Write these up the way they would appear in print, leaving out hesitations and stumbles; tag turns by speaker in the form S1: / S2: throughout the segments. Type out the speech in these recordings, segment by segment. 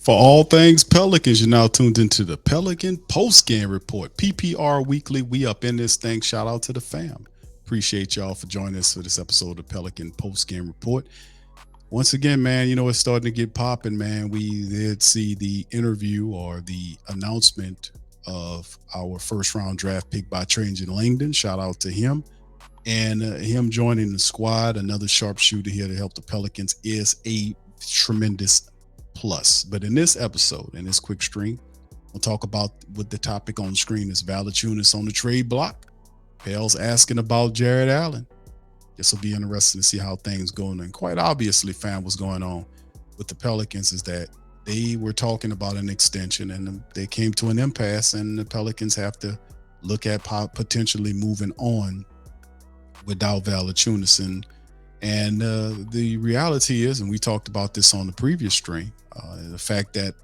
S1: For all things Pelicans, you're now tuned into the Pelican Post Game Report. PPR Weekly. We up in this thing. Shout out to the fam. Appreciate y'all for joining us for this episode of Pelican Post Game Report. Once again, man, it's starting to get popping, man. We did see the interview or the announcement of our first round draft pick by Trajan Langdon. Shout out to him. And him joining the squad, another sharpshooter here to help the Pelicans, is a tremendous plus. But in this episode, in this quick stream, we'll talk about what the topic on the screen is. Valančiūnas on the trade block. Pale's asking about Jarrett Allen. This will be interesting to see how things go. And quite obviously, fam, what's going on with the Pelicans is that they were talking about an extension and they came to an impasse, and the Pelicans have to look at potentially moving on without Valančiūnas. And the reality is, and we talked about this on the previous stream, the fact that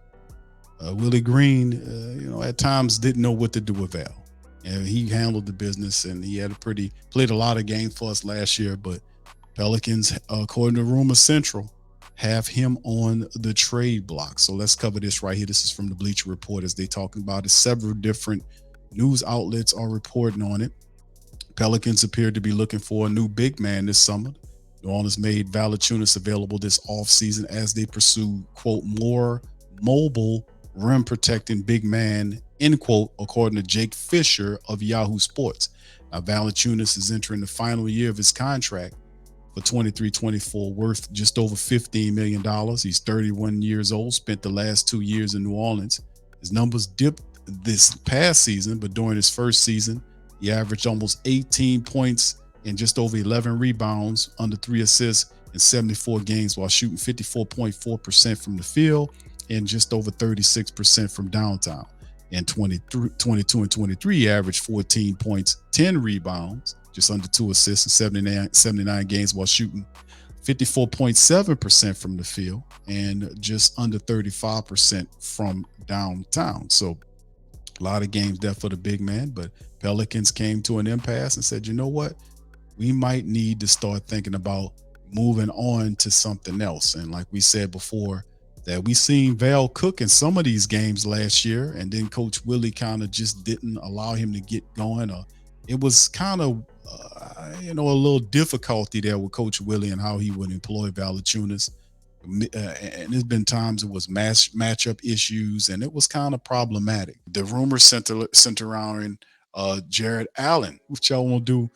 S1: Willie Green, at times didn't know what to do with Val. And he handled the business, and he played a lot of games for us last year. But Pelicans, according to Rumor Central, have him on the trade block. So let's cover this right here. This is from the Bleacher Report as they talking about it. Several different news outlets are reporting on it. Pelicans appear to be looking for a new big man this summer. New Orleans made Valančiūnas available this offseason as they pursue, quote, more mobile rim protecting big man, end quote, according to Jake Fischer of Yahoo Sports. Now, Valančiūnas is entering the final year of his contract for 23-24, worth just over $15 million. He's 31 years old, spent the last 2 years in New Orleans. His numbers dipped this past season, but during his first season, he averaged almost 18 points and just over 11 rebounds, under 3 assists in 74 games, while shooting 54.4% from the field and just over 36% from downtown. In 22 and 23, he averaged 14 points, 10 rebounds, just under 2 assists in 79 games, while shooting 54.7% from the field and just under 35% from downtown. So a lot of games there for the big man, but Pelicans came to an impasse and said, you know what? We might need to start thinking about moving on to something else. And like we said before, that we seen Val cook in some of these games last year, and then Coach Willie kind of just didn't allow him to get going. It was kind of, a little difficulty there with Coach Willie and how he would employ Valančiūnas. And there's been times it was matchup issues, and it was kind of problematic. The rumors center around Jarrett Allen. What y'all want to do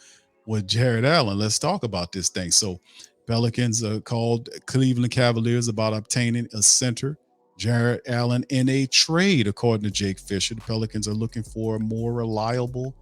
S1: with Jarrett Allen? Let's talk about this thing. So Pelicans called Cleveland Cavaliers about obtaining a center, Jarrett Allen, in a trade, according to Jake Fischer. The Pelicans are looking for a more reliable,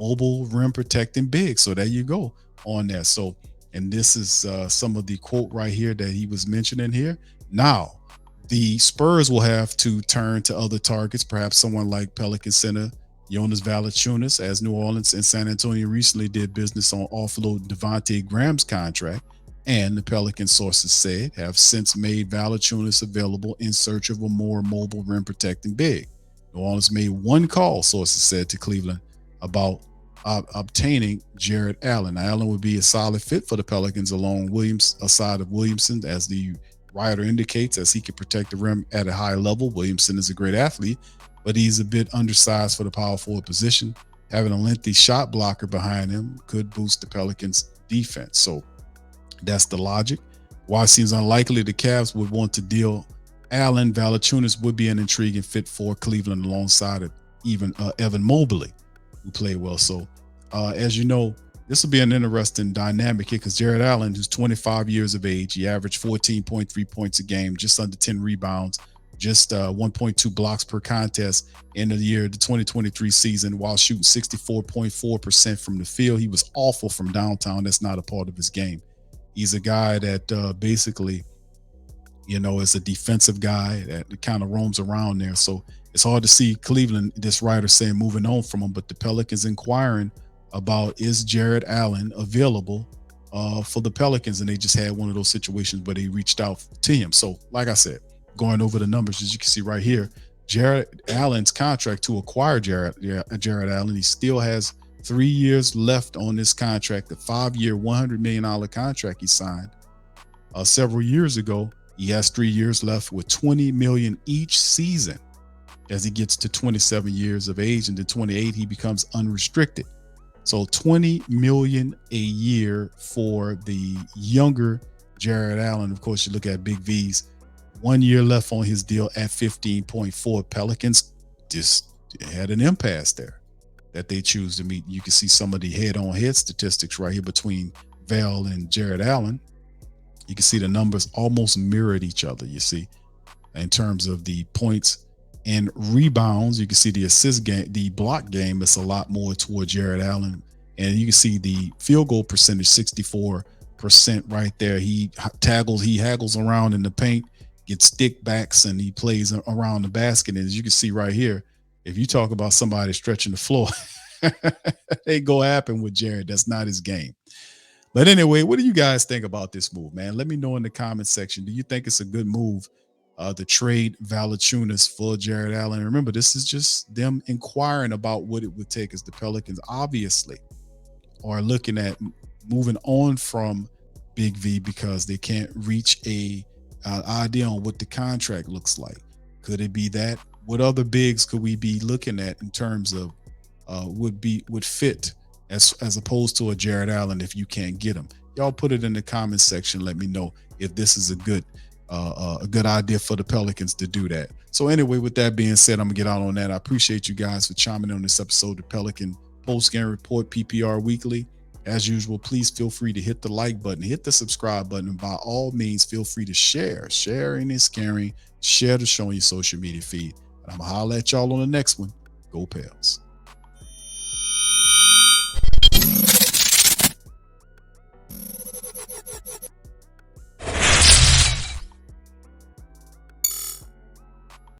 S1: mobile rim protecting big. So there you go on that. So, and this is some of the quote right here that he was mentioning here. Now, the Spurs will have to turn to other targets, perhaps someone like Pelican center Jonas Valančiūnas, as New Orleans and San Antonio recently did business on offloading Devontae Graham's contract. And the Pelican sources said have since made Valančiūnas available in search of a more mobile rim protecting big. New Orleans made one call, sources said, to Cleveland about obtaining Jarrett Allen. Now, Allen would be a solid fit for the Pelicans aside of Williamson, as the writer indicates, as he can protect the rim at a high level. Williamson is a great athlete, but he's a bit undersized for the power forward position. Having a lengthy shot blocker behind him could boost the Pelicans' defense. So that's the logic. While it seems unlikely the Cavs would want to deal Allen, Valančiūnas would be an intriguing fit for Cleveland alongside of even Evan Mobley, who played well. So as you know, this will be an interesting dynamic here because Jarrett Allen, who's 25 years of age, he averaged 14.3 points a game, just under 10 rebounds, just 1.2 blocks per contest in the 2023 season, while shooting 64.4% from the field. He was awful from downtown. That's not a part of his game. He's a guy that basically, is a defensive guy that kind of roams around there. So it's hard to see Cleveland, this writer saying, moving on from him. But the Pelicans inquiring about, is Jarrett Allen available for the Pelicans? And they just had one of those situations where they reached out to him. So like I said, going over the numbers, as you can see right here, Jarrett Allen's contract to acquire Jarrett Allen, he still has 3 years left on this contract, the 5-year, $100 million contract he signed several years ago. He has 3 years left with $20 million each season as he gets to 27 years of age, and to 28 he becomes unrestricted. So $20 million a year for the younger Jarrett Allen. Of course, you look at Big V's 1 year left on his deal at 15.4. Pelicans just had an impasse there that they choose to meet. You can see some of the head-on-head statistics right here between Val and Jarrett Allen. You can see the numbers almost mirrored each other, you see, in terms of the points and rebounds. You can see the assist game, the block game is a lot more toward Jarrett Allen. And you can see the field goal percentage, 64% right there. He haggles around in the paint, gets stick backs, and he plays around the basket. And as you can see right here, if you talk about somebody stretching the floor, they go happen with Jarrett. That's not his game. But anyway, what do you guys think about this move, man? Let me know in the comment section. Do you think it's a good move to trade Valančiūnas for Jarrett Allen? Remember, this is just them inquiring about what it would take, as the Pelicans obviously are looking at moving on from Big V because they can't reach a idea on what the contract looks like. Could it be that? What other bigs could we be looking at in terms of would fit as opposed to a Jarrett Allen if you can't get him? Y'all put it in the comment section. Let me know if this is a good idea for the Pelicans to do that. So anyway, with that being said, I'm gonna get out on that. I appreciate you guys for chiming in on this episode of the Pelican Post Game Report PPR Weekly. As usual, please feel free to hit the like button, hit the subscribe button, and by all means, feel free to share. Sharing is caring. Share the show on your social media feed. And I'm gonna holler at y'all on the next one. Go Pels.